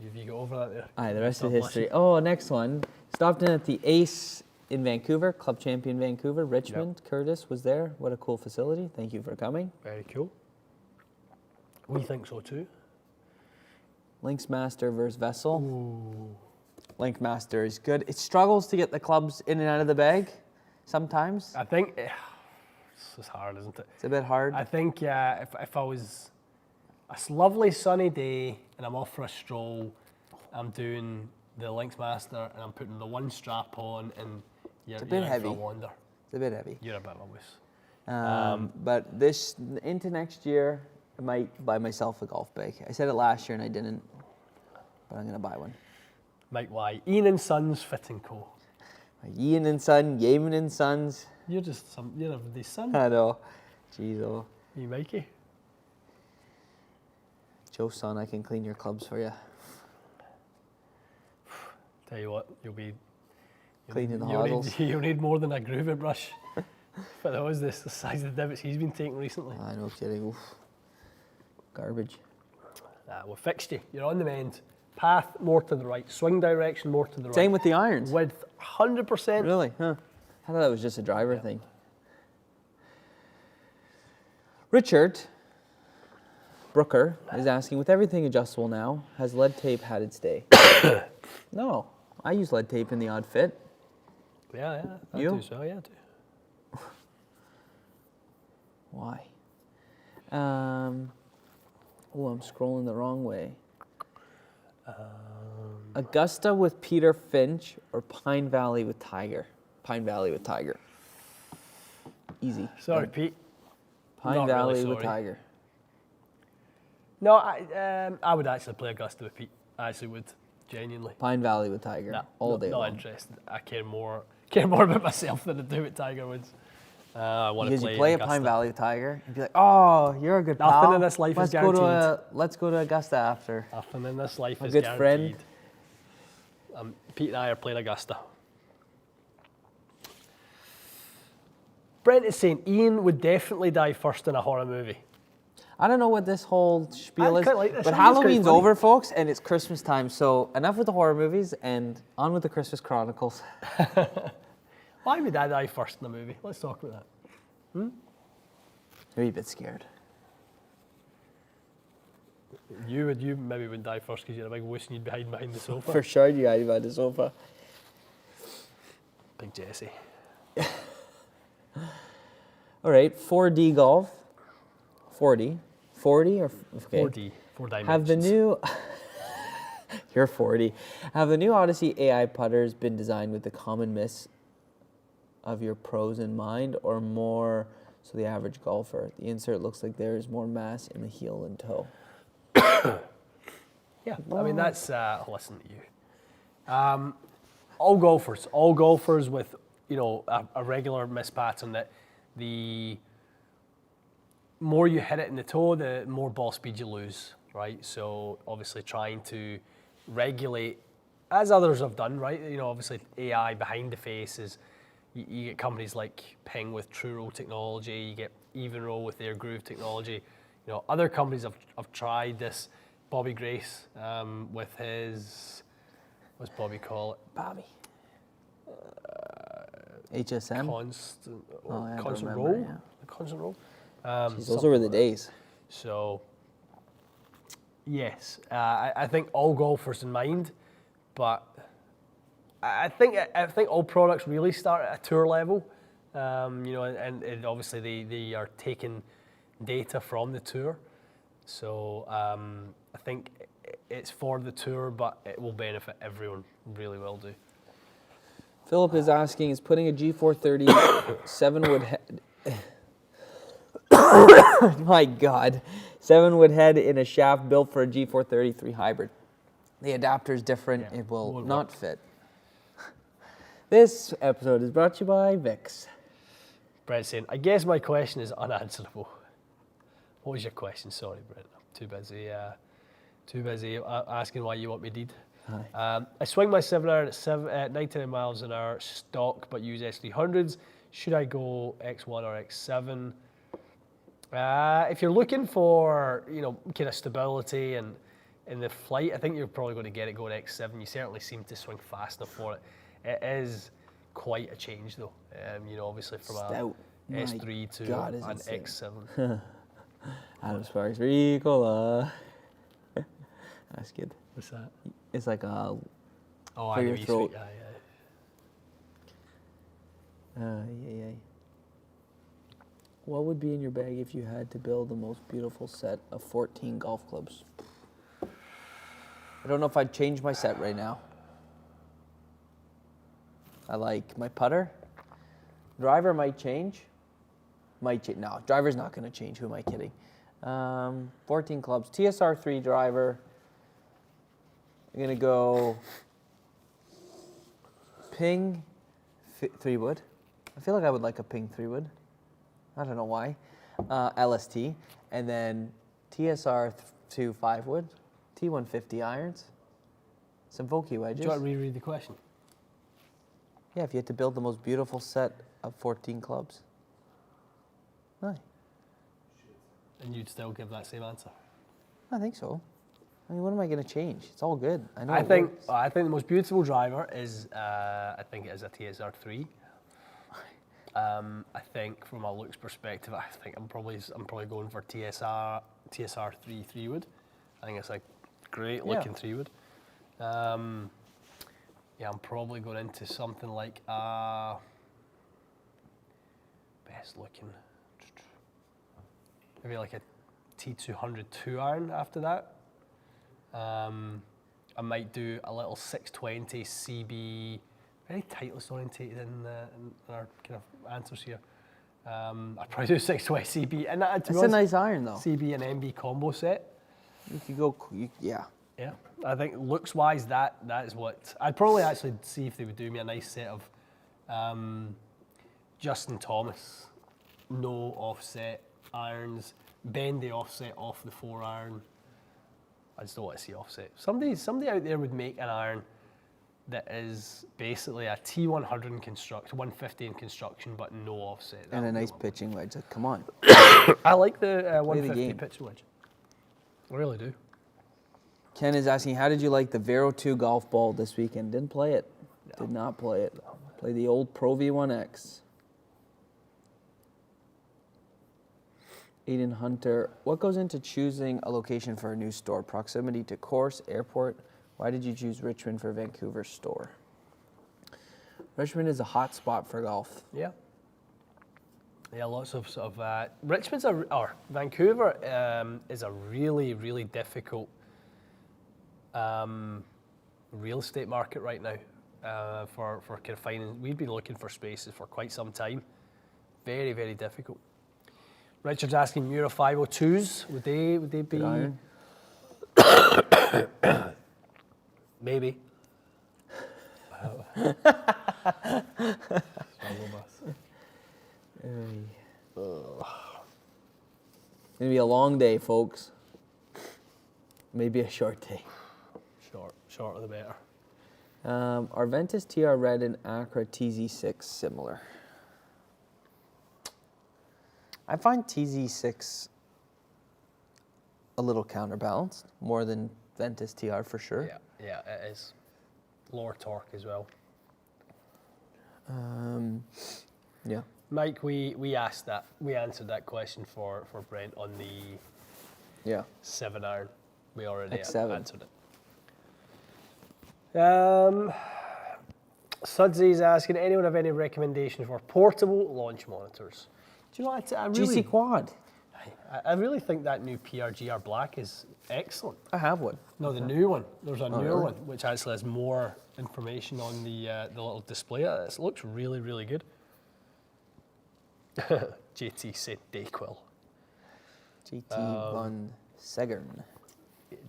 Have you got over that there?
Aye, the rest
God
is
bless
history.
you.
Oh, next one. Stopped in at the Ace in Vancouver, club champion Vancouver. Richmond, Curtis was there. What a cool facility. Thank you for coming.
Very cool. We think so too.
Links Master versus Vessel.
Ooh.
Link Master is good. It struggles to get the clubs in and out of the bag sometimes.
I think this is hard, isn't it?
It's a bit hard.
I think if I was a lovely sunny day and I'm off for a stroll, I'm doing the Links Master and I'm putting the one strap on and you're,
It's a bit
you're out
heavy.
for a wander.
It's a bit heavy.
You're a bit of a wuss.
But this into next year, I might buy myself a golf bag. I said it last year and I didn't, but I'm gonna buy one.
Mike Y. Ian and Sons Fitting Co.
Ian and Son, Yeaman and Sons.
You're the son.
I know. Jeez, oh.
You Mikey.
Joe Son, I can clean your clubs for you.
Tell you what, you'll
Cleaning the
you'll
hoddles.
you'll need more than a groover brush. But that was the size of the divots he's been taking recently.
I know, kidding. Oof. Garbage.
We fixed you. You're on the mend. Path more to the right. Swing direction more to the right.
Same with the irons.
Width 100%.
Really? Huh. I thought that was just a driver thing. Richard Brooker is asking, with everything adjustable now, has lead tape had its day? No. I use lead tape in the odd fit.
Yeah, I
You?
do so. Yeah, I do.
Why? Oh, I'm scrolling the wrong way. Augusta with Peter Finch or Pine Valley with Tiger? Pine Valley with Tiger. Easy.
Sorry, Pete.
Pine
not
Valley
really
with
sorry.
Tiger.
No, I would actually play Augusta with Pete. I actually would, genuinely.
Pine Valley with Tiger.
Nah,
all day
not
long.
interested. I care more about myself than I do with Tiger Woods. I want
Because
to play
you play at
Augusta.
Pine Valley with Tiger, you'd be like, oh, you're a good
Nothing
pal.
in this life is
Let's go to Augusta after.
Nothing in this life
A
is
good
guaranteed.
friend.
Pete and I are playing Augusta. Brent is saying Ian would definitely die first in a horror movie.
I don't know what this whole spiel
I
is,
quite like this.
but
I think it's quite
Halloween's
funny.
over, folks, and it's Christmas time. So enough with the horror movies and on with the Christmas Chronicles.
Why would I die first in a movie? Let's talk about that.
Maybe a bit scared.
You maybe wouldn't die first because you're a big wuss and you'd be hiding behind the sofa.
For sure, you hide by the sofa.
Big Jesse.
All right, 4D golf. 40 or okay.
4D, 4 dimensions.
Have the new You're 40. Have the new Odyssey AI putters been designed with the common miss of your pros in mind, or more so the average golfer? The insert looks like there is more mass in the heel and toe.
Yeah, I mean, that's, listen to you. All golfers with, a regular miss pattern, that the more you hit it in the toe, the more ball speed you lose, right? So obviously trying to regulate, as others have done, right? Obviously AI behind the face is, you get companies like Ping with True Roll technology, you get Even Roll with their Groove technology. Other companies have tried this. Bobby Grace with his, what's Bobby call it?
Bobby. HSM?
Constant
remember,
roll?
yeah.
Constant roll?
Jeez, those were the days.
So, yes, I think all golfers in mind, but I think all products really start at a tour level, and obviously they are taking data from the tour. So I think it's for the tour, but it will benefit everyone. Really will do.
Philip is asking, is putting a G430 7-wood head... My God. 7-wood head in a shaft built for a G433 hybrid. The adapter is different.
Yeah,
it will
won't
not
work.
fit. This episode is brought to you by Vicks.
Brett saying, I guess my question is unanswerable. What was your question? Sorry, Brett. I'm too busy asking why you want me deed. I swing my 7-iron at 99 miles an hour stock, but use S300s. Should I go X1 or X7? If you're looking for, kind of stability and in the flight, I think you're probably going to get it going X7. You certainly seem to swing fast enough for it. It is quite a change, though. Obviously from
Stout.
a S3 to
God, is
an
it
X7.
Adam Sparks, Ricola. That's good.
What's that?
It's like a...
Oh,
for
I
your
know
throat.
Yeah.
What would be in your bag if you had to build the most beautiful set of 14 golf clubs? I don't know if I'd change my set right now. I like my putter. Driver might change. No, driver's not going to change. Who am I kidding? 14 clubs. TSR 3 driver. I'm going to go Ping 3-wood. I feel like I would like a Ping 3-wood. I don't know why. LST. And then TSR 2 5-wood. T150 irons. Some Vokey wedges.
Do you want to reread the question?
Yeah, if you had to build the most beautiful set of 14 clubs. Aye.
And you'd still give that same answer?
I think so. I mean, what am I going to change? It's all good. I know.
I think the most beautiful driver is I think it is a TSR 3. I think from a looks perspective, I think I'm probably going for TSR 3 wood. I think it's a great looking 3-wood. I'm probably going into something like best looking, maybe like a T200 2-iron after that. I might do a little 620 CB, very tightly orientated in our kind of answers here. I'd probably do 620 CB, and
it's a nice iron though.
CB and MB combo set.
You could go, yeah.
Yeah, I think looks-wise, that is what... I'd probably actually see if they would do me a nice set of Justin Thomas, no offset irons, bend the offset off the 4-iron. I just don't want to see offset. Somebody out there would make an iron that is basically a T100 in construction, 150 in construction, but no offset.
And a nice pitching wedge. Come on.
I like the 150
the
pitching wedge. I really do.
Ken is asking, how did you like the Vero 2 golf ball this weekend? Didn't play it.
No.
Did not play it. Play the old Pro V1X. Aiden Hunter, what goes into choosing a location for a new store? Proximity to course, airport? Why did you choose Richmond for Vancouver's store? Richmond is a hot spot for golf.
Yeah. Yeah, lots of Richmond's or Vancouver is a really, really difficult real estate market right now. for kind of finding. We've been looking for spaces for quite some time. Very, very difficult. Richard's asking Mura 502s. Would they be?
Good iron.
Maybe.
Gonna be a long day, folks. Maybe a short day.
Shorter the better.
Are Ventus TR Red and Acura TZ6 similar? I find TZ6 a little counterbalanced, more than Ventus TR for sure.
Yeah, it is. Lower torque as well.
Yeah.
Mike, we asked that. We answered that question for Brent on the 7-iron. We already
X7.
answered it. Sudsy's asking, anyone have any recommendations for portable launch monitors? Do you know what?
GC Quad.
I really think that new PRGR Black is excellent.
I have one.
No, the new one. There's a newer
really?
one which actually has more information on the little display. It looks really, really good. JT said Dayquil.
GT1 Segern.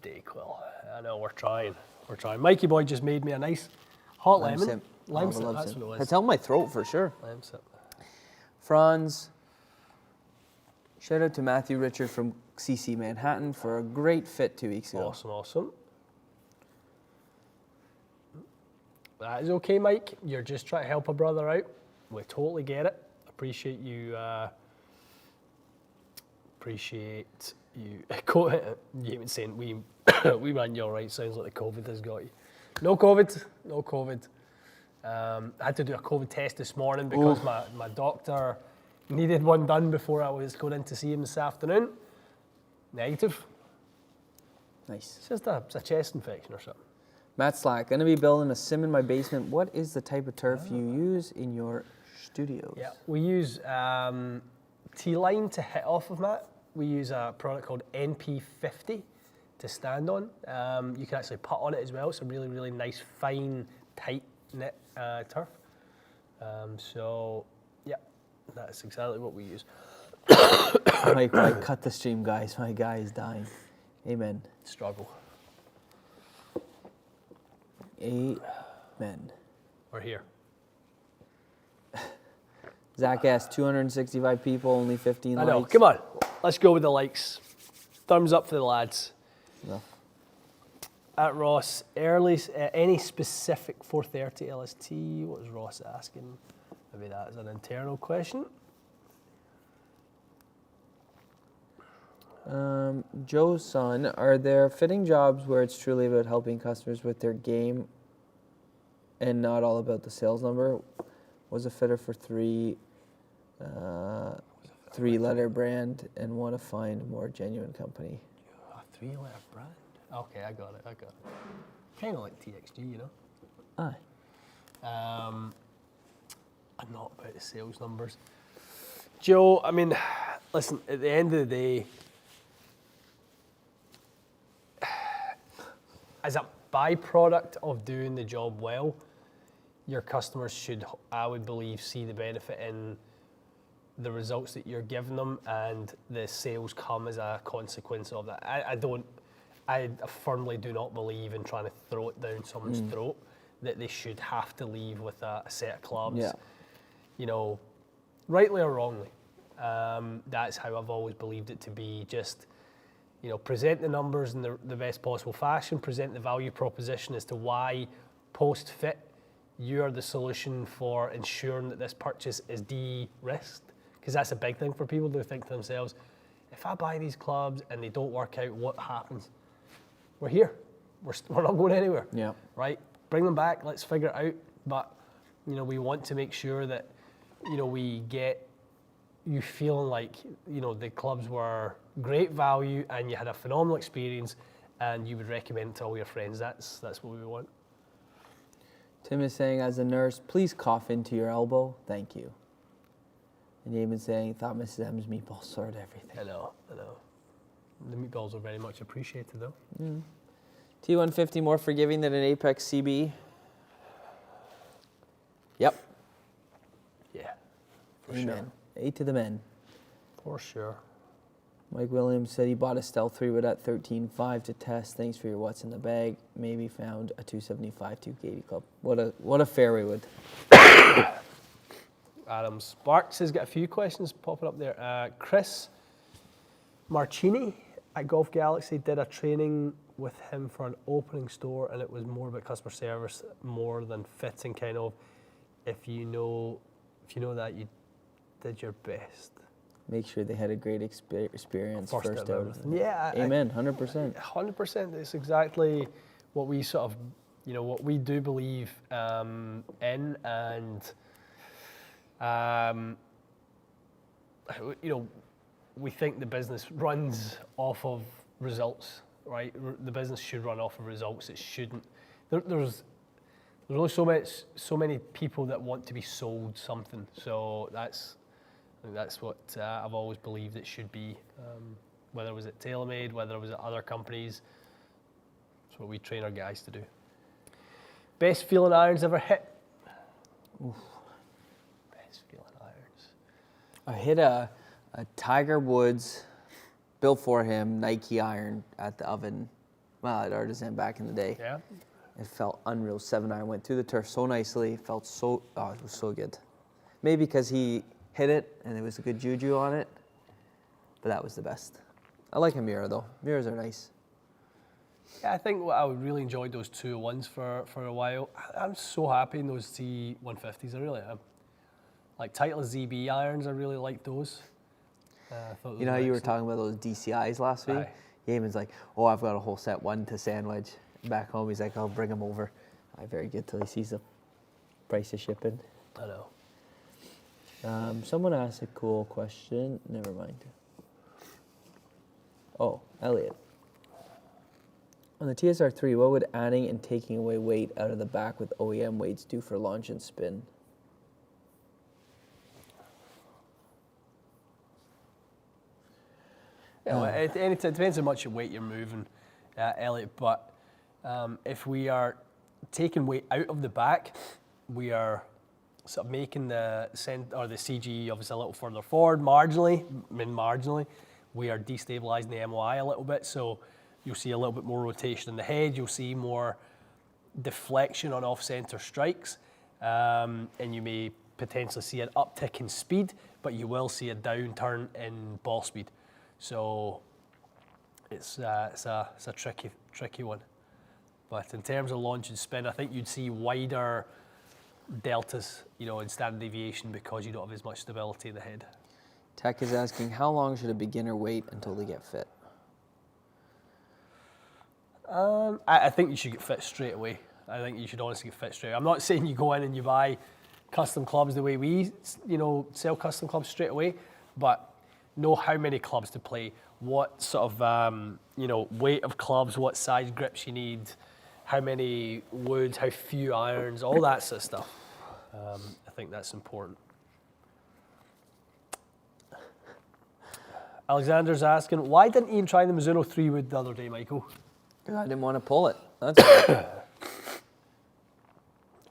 Dayquil. I know, we're trying. Mikey Boy just made me a nice hot lemon.
Sip.
Lime
Oh,
sip,
lime
that's
sip.
what it was.
It's helped my throat for sure.
Lime sip.
Franz. Shout out to Matthew Richard from CC Manhattan for a great fit 2 weeks ago.
Awesome. That is okay, Mike. You're just trying to help a brother out. We totally get it. Appreciate you. You even saying we ran you all right. Sounds like the COVID has got you. No COVID. I had to do a COVID test this morning because my doctor needed one done before I was going in to see him this afternoon. Negative.
Nice.
It's just a chest infection or something.
Matt Slack, going to be building a sim in my basement. What is the type of turf you use in your studios?
Yeah, we use T-line to hit off of that. We use a product called NP50 to stand on. You can actually putt on it as well. It's a really, really nice, fine, tight knit turf. So, yeah, that's exactly what we use.
Mike, cut the stream, guys. My guy is dying. Amen.
Struggle.
Amen.
We're here.
Zach asked 265 people, only 15
I
likes.
know. Come on. Let's go with the likes. Thumbs up for the lads.
No.
At Ross, early, any specific 430 LST? What was Ross asking? Maybe that is an internal question.
Joe's son, are there fitting jobs where it's truly about helping customers with their game and not all about the sales number? Was a fitter for three-letter brand and want to find a more genuine company.
A 3-letter brand? Okay, I got it. Kind of like TXG, you know?
Aye.
I'm not about the sales numbers. Joe, I mean, listen, at the end of the day, as a byproduct of doing the job well, your customers should, I would believe, see the benefit in the results that you're giving them, and the sales come as a consequence of that. I firmly do not believe in trying to throw it down someone's throat, that they should have to leave with a set of clubs.
Yeah.
You know, rightly or wrongly. That's how I've always believed it to be. Just, you know, present the numbers in the best possible fashion, present the value proposition as to why post-fit you're the solution for ensuring that this purchase is de-risked. Because that's a big thing for people to think to themselves, if I buy these clubs and they don't work out, what happens? We're here. We're not going anywhere.
Yeah.
Right? Bring them back. Let's figure it out. But, you know, we want to make sure that, you know, we get you feeling like, you know, the clubs were great value and you had a phenomenal experience and you would recommend it to all your friends. That's what we want.
Tim is saying, as a nurse, please cough into your elbow. Thank you. And Eamon saying, thought Mrs. M's meatballs sorted everything.
I know. The meatballs are very much appreciated, though.
T150 more forgiving than an Apex CB? Yep.
Yeah. For
Amen.
sure.
8 to the men.
For sure.
Mike Williams said he bought a Stealth 3 wood at 13.5 to test. Thanks for your what's in the bag. Maybe found a 275 280 club. What a fairway wood.
Adam Sparks has got a few questions popping up there. Chris Marcini at Golf Galaxy did a training with him for an opening store, and it was more about customer service more than fitting. Kind of, if you know that, you did your best.
Make sure they had a great experience first out.
Yeah.
Amen. 100%.
100%. It's exactly what we sort of, what we do believe in, and we think the business runs off of results, right? The business should run off of results. It shouldn't. There's only so many people that want to be sold something. So I think that's what I've always believed it should be. Whether it was at TaylorMade, whether it was at other companies, that's what we train our guys to do. Best feeling irons ever hit?
Oof.
Best feeling irons.
I hit a Tiger Woods, built for him, Nike iron at the oven, at Artisan back in the day.
Yeah.
It felt unreal. 7-iron went through the turf so nicely. It felt it was so good. Maybe because he hit it and it was a good juju on it, but that was the best. I like a mirror though. Mirrors are nice.
Yeah, I think I really enjoyed those 201s for a while. I'm so happy in those C150s. I really am. Like Titleist ZB irons, I really like those.
You know how you were talking about those DCIs last week?
Aye.
Yeaman's like, oh, I've got a whole set, one to sandwich. Back home, he's like, I'll bring them over. Very good till he sees the price of shipping.
I know.
Someone asked a cool question. Never mind. Oh, Elliot. On the TSR3, what would adding and taking away weight out of the back with OEM weights do for launch and spin?
Yeah, it depends how much weight you're moving, Elliot. But if we are taking weight out of the back, we are sort of making the CG obviously a little further forward, marginally. We are destabilizing the MOI a little bit, so you'll see a little bit more rotation in the head. You'll see more deflection on off-center strikes, and you may potentially see an uptick in speed, but you will see a downturn in ball speed. So it's a tricky one. But in terms of launch and spin, I think you'd see wider deltas, in standard deviation because you don't have as much stability in the head.
Tech is asking, how long should a beginner wait until they get fit?
I think you should get fit straight away. I think you should honestly get fit straight away. I'm not saying you go in and you buy custom clubs the way we, sell custom clubs straight away, but know how many clubs to play, what sort of, weight of clubs, what size grips you need, how many woods, how few irons, all that sort of stuff. I think that's important. Alexander's asking, why didn't Ian try the Mizuno 3-wood the other day, Michael?
I didn't want to pull it. That's all.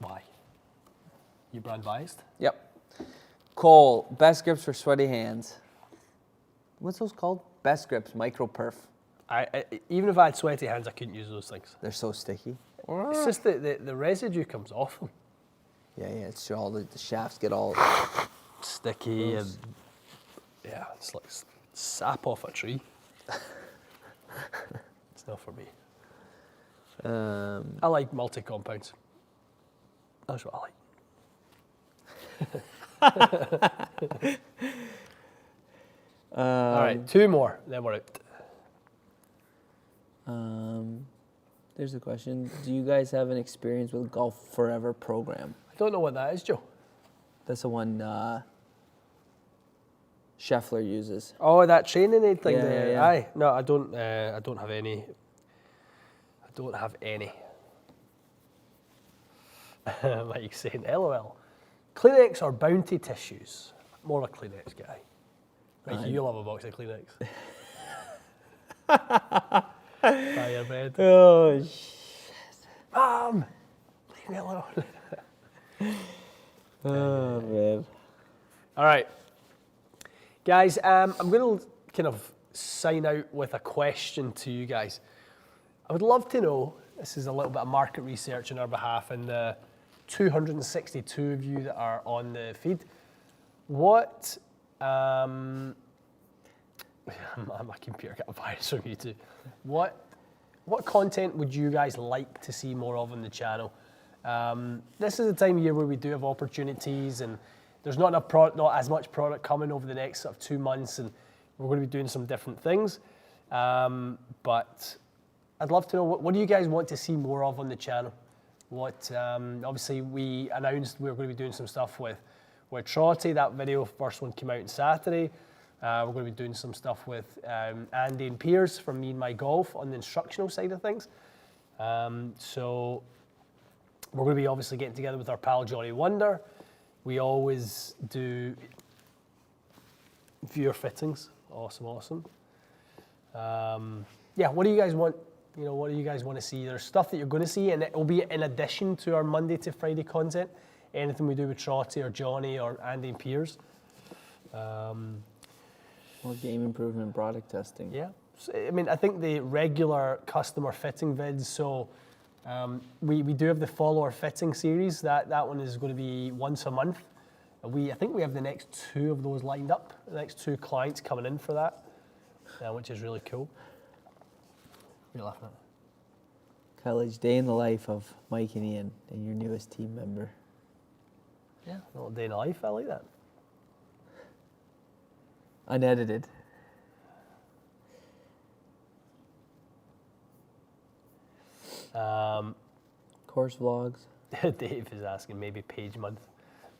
Why? You brand biased?
Yep. Cole, best grips for sweaty hands. What's those called? Best grips, micro perf.
I even if I had sweaty hands, I couldn't use those things.
They're so sticky.
It's just the residue comes off them.
Yeah, it's all the shafts get all
Sticky and it's like sap off a tree. It's not for me. I like multi-compounds. That's what I like. All right, 2 more, then we're out.
There's a question. Do you guys have an experience with Golf Forever program?
I don't know what that is, Joe.
That's the one Scheffler uses.
Oh, that training aid thing.
Yeah.
Aye. No, I don't have any. I don't have any. Like saying, LOL. Kleenex or Bounty tissues? More of a Kleenex guy. Like you love a box of Kleenex. Firebread.
Oh, shit.
Mom, leave me alone.
Oh, man.
All right. Guys, I'm going to kind of sign out with a question to you guys. I would love to know, this is a little bit of market research on our behalf and the 262 of you that are on the feed. What, my computer got a virus from you too. What content would you guys like to see more of on the channel? This is the time of year where we do have opportunities and there's not as much product coming over the next sort of 2 months, and we're going to be doing some different things. But I'd love to know, what do you guys want to see more of on the channel? What, obviously we announced we were going to be doing some stuff with Trotty. That video, first one came out on Saturday. We're going to be doing some stuff with Andy and Piers from Me and My Golf on the instructional side of things. So we're going to be obviously getting together with our pal Johnny Wonder. We always do viewer fittings. Awesome. Yeah, what do you guys want? What do you guys want to see? There's stuff that you're going to see, and it will be in addition to our Monday to Friday content. Anything we do with Trotty or Johnny or Andy and Piers.
More game improvement, product testing.
Yeah. So, I mean, I think the regular customer fitting vids, so we do have the follower fitting series. That one is going to be once a month. I think we have the next 2 of those lined up. The next 2 clients coming in for that, which is really cool. What are you laughing at?
College day in the life of Mike and Ian and your newest team member.
Yeah, a little day in the life. I like that.
Unedited. Course vlogs.
Dave is asking maybe page month.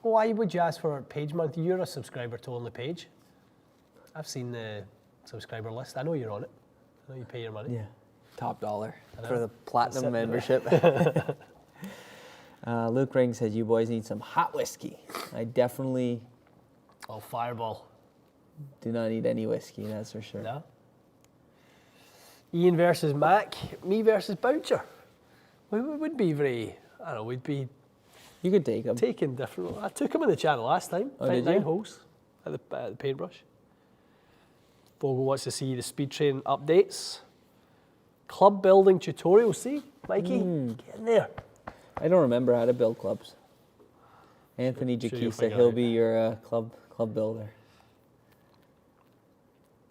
Why would you ask for page month? You're a subscriber to only page. I've seen the subscriber list. I know you're on it. I know you pay your money.
Yeah. Top dollar for the platinum membership. Luke Ring says, you boys need some hot whiskey. I definitely
Fireball.
do not need any whiskey, that's for sure.
No. Ian versus Mac, me versus Boucher. We would be very, I don't know, we'd be
You could take him.
taken differently. I took him in the channel last time.
Oh, did
9
you?
holes at the paintbrush. Fogle wants to see the speed training updates. Club building tutorial. See, Mikey, get in there.
I don't remember how to build clubs. Anthony
Sure you'll
Jakisa,
figure it
he'll
out.
be your club builder.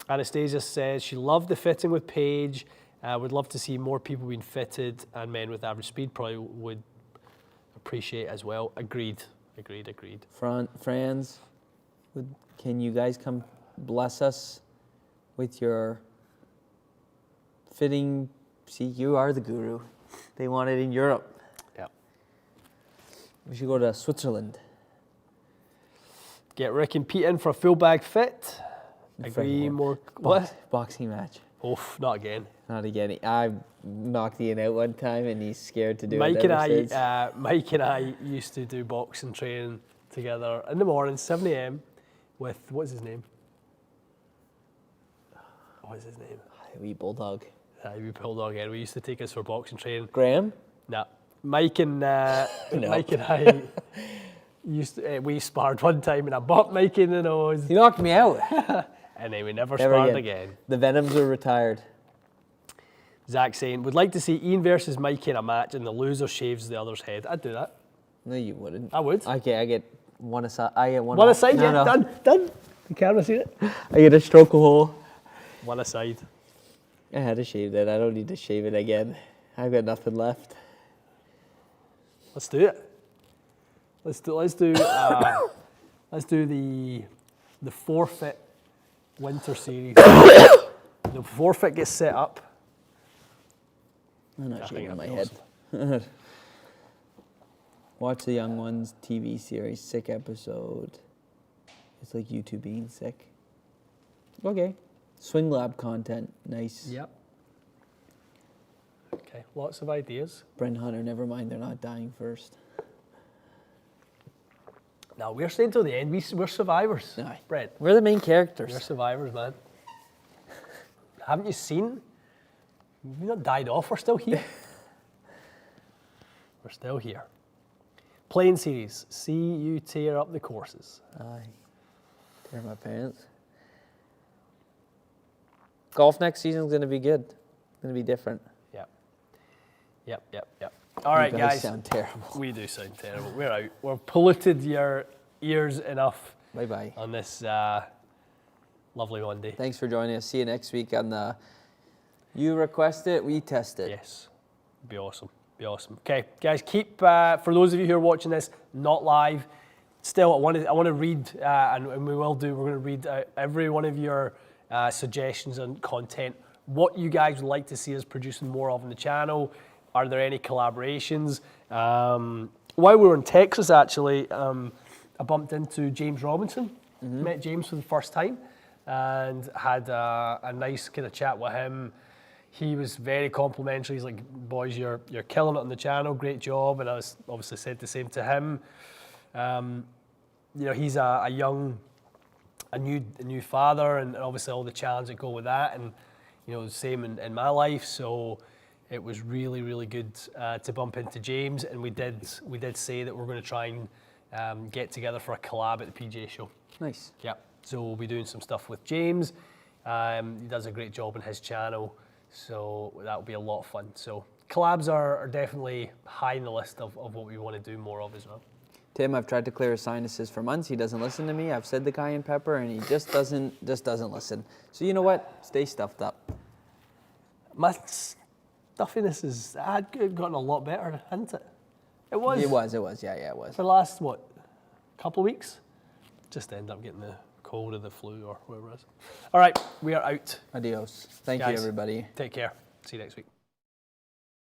Anastasia says she loved the fitting with Paige. Would love to see more people being fitted, and men with average speed probably would appreciate as well. Agreed.
Franz, can you guys come bless us with your fitting? See, you are the guru. They want it in Europe.
Yeah.
We should go to Switzerland.
Get Rick and Pete in for a full bag fit. Agree more. What?
Boxing match.
Oof, not again.
Not again. I knocked Ian out one time, and he's scared to do
Mike
it
and
ever since.
Mike and I used to do boxing training together in the morning, 7 a.m. with, what's his name? What's his name?
Wee bulldog.
We bulldog again. We used to take us for boxing training.
Graham?
Nah, Mike and Mike and I used to, we sparred one time, and I bopped Mike in the nose,
He knocked me out.
and then we never
Never
sparred
again.
again.
The Venoms are retired.
Zach saying, would like to see Ian versus Mikey in a match, and the loser shaves the other's head. I'd do that.
No, you wouldn't.
I would.
Okay, I get one aside. I get one.
One
off.
aside,
No,
yeah,
no.
done. The camera see it?
I get a stroke a hole.
One aside.
I had to shave that. I don't need to shave it again. I've got nothing left.
Let's do it. Let's do the forfeit winter series. The forfeit gets set up.
I'm not
I think
shaving my
that'd
head. Watch the Young Ones TV series. Sick episode. It's like YouTube being sick. Okay. Swing Lab content. Nice.
Yep. Okay, lots of ideas.
Brent Hunter, never mind. They're not dying first.
Now, we're staying till the end. We're survivors.
Aye.
Brett,
We're the main characters.
we're survivors, man. Haven't you seen? We've not died off. We're still here. We're still here. Playing series. See you tear up the courses.
Aye. Tear my pants. Golf next season's going to be good. It's going to be different.
Yep. All right,
You guys
guys.
sound terrible.
We do sound terrible. We're out. We've polluted your ears enough
Bye-bye.
on this lovely Monday.
Thanks for joining us. See you next week on the You Request It, We Test It.
Yes. Be awesome. Okay, guys, keep, for those of you who are watching this, not live, still, I want to read, and we will do, we're going to read every one of your suggestions and content, what you guys would like to see us producing more of on the channel. Are there any collaborations? While we were in Texas, actually, I bumped into James Robinson, met James for the first time, and had a nice kind of chat with him. He was very complimentary. He's like, boys, you're killing it on the channel, great job. And I was obviously said the same to him. He's a new father, and obviously all the challenges that go with that, and the same in my life. So it was really, really good to bump into James, and we did say that we're going to try and get together for a collab at the PGA show.
Nice.
Yeah. So we'll be doing some stuff with James. He does a great job on his channel. So that will be a lot of fun. So collabs are definitely high on the list of what we want to do more of as well.
Tim, I've tried to clear his sinuses for months. He doesn't listen to me. I've said the cayenne pepper, and he just doesn't listen. So you know what? Stay stuffed up.
My stuffiness had gotten a lot better, hadn't it? It was.
It was. Yeah, it was.
For the last, couple of weeks? Just end up getting the cold or the flu or whatever it is. All right, we are out.
Adios. Thank you,
Guys,
everybody.
Take care. See you next week.